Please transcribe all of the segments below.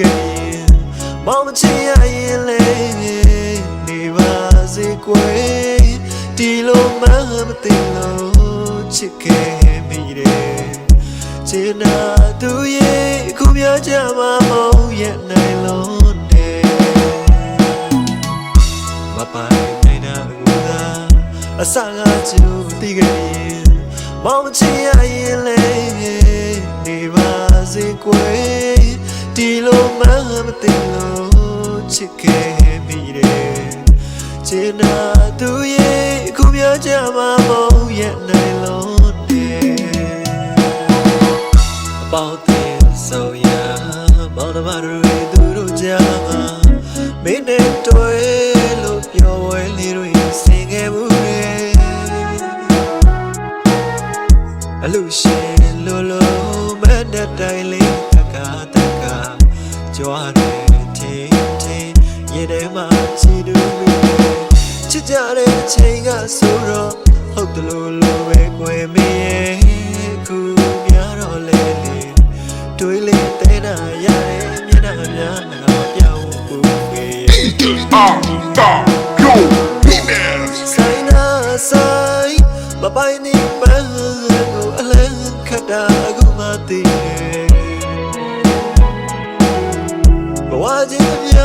ခဲ့မောင်မချင်ရရင်လေနေပါစေကွယ်ဒီလိုမှမသိလို့ချစ်ခဲ့မိတယ်ချင်တာသူရဲ့ခုပြောကြမှာမဟုတ်ရဲ့နိုင်လုံးတယ်မပိုင်နိုင်တာကူသာအစကကျူသိခဲ့မောင်မချင်ရရင်လေနေပါစေကွယ်ဒီလိုမှမသိလို့ချစ်ခဲ့မိတယ်ချင်တာသူရဲ့ခုပြောကြမှာမဟုတ်ရဲ့နိုင်လုံးတယ်အပေါင်းတင်ဆိုရမောင်နှမတွေသူတို့ကြားမှာမင်းနဲ့တွေ့လို့ပြောဝဲလေးတွေစင်ခဲ့မှုရဲ့အလူရှင်လို့မတ်တဲ့တိုင်းလေးတကားတကားကြွားတယ်ထင်းရင်ထဲမှာချီတူမိချစ်ကြတဲ့အချိန်ကဆိုတော့ဟုတ်တယ်လို့ပဲကွယ်မရဲ့ခုများတော့လေတွေးလေတဲ့နာရတယ်မျက်နှာများငါပြောင်းဖို့ပဲဆိုင်နာဆိုင်မပိုင်နေပန်းကိုအလန်းခတ်တာအခုမှသိတယ်ဘဝချင်းပြ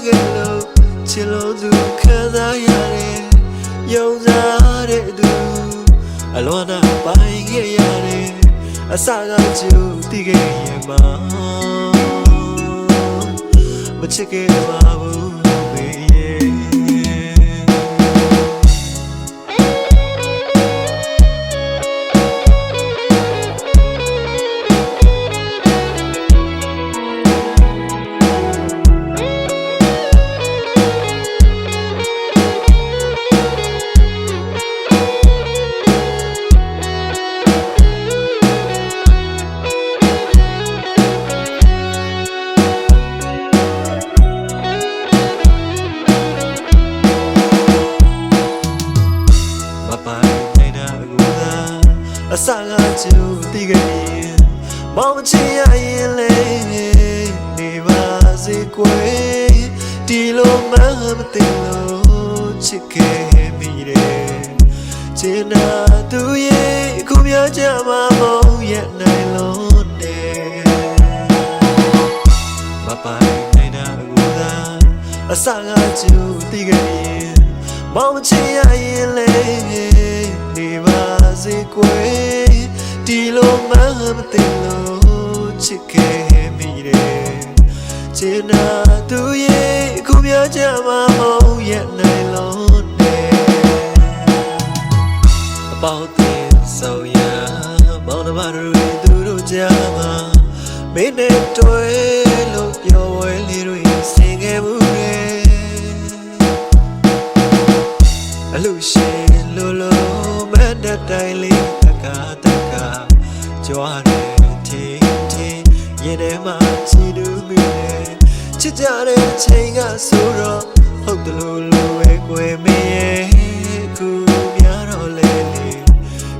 ခဲ့လို့ချစ်လို့သူခံစားရတယ်ယုံစားတဲ့သူအလွန်နာပိုင်ခဲ့ရတယ်အစကကျူတည်ခဲ့ရမှာမချစ်ခဲ့ပါဘူးအစကကျူတည်ခဲ့မောင်မချင်ရရင်လေနေပါစေကွယ်ဒီလိုမှမသိလို့ချစ်ခဲ့မိတယ်ချင်တာသူရဲ့ခုပြောကြမှာမဟုတ်ရဲ့နိုင်လုံးတယ်မပိုင်နိုင်တာကူသာအစကကျူတည်ခဲ့မောင်မချင်ရရင်လေနေပါစေကွယ်ဒီလိုမှမသိလို့ချစ်ခဲ့မိတယ်ချင်တာသူရဲ့ခုပြောကြမှာမဟုတ်ရဲ့နိုင်လုံးတယ်အပေါင်းတင်ဆိုရမောင်နှမတွေသူတို့ကြားမှာမင်းနဲ့တွေ့လို့ပြောဝဲလေးတွေစင်ခဲ့မှုရဲ့အလူရှင်လို့မတ်တဲ့တိုင်းလေးတကားတကားကြွားတယ်ထင်းရင်ထဲမှာချီတူမိတယ်ချစ်ကြတဲ့အချိန်ကဆိုတော့ဟုတ်တယ်လို့ပဲကွယ်မရဲ့ခုများတော့လေ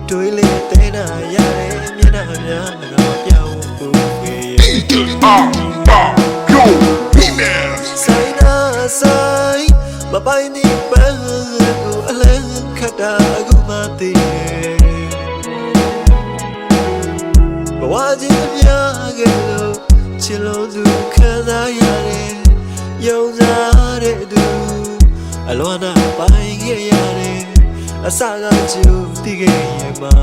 တွေးလေတဲ့နာရတယ်မျက်နှာများငါပြောင်းဖို့ပဲဆိုင်နာဆိုင်မပိုင်နေပန်းကိုအလန်းခတ်တာအခုမှသိတယ်ဘဝချင်းပြခဲ့လို့ချစ်လို့သူခံစားရတယ်ယုံစားတဲ့သူအလွန်နာပိုင်ခဲ့ရတယ်အစကကျူတည်ခဲ့ရမှာ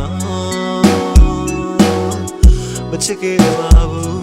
မချစ်ခဲ့ပါဘူး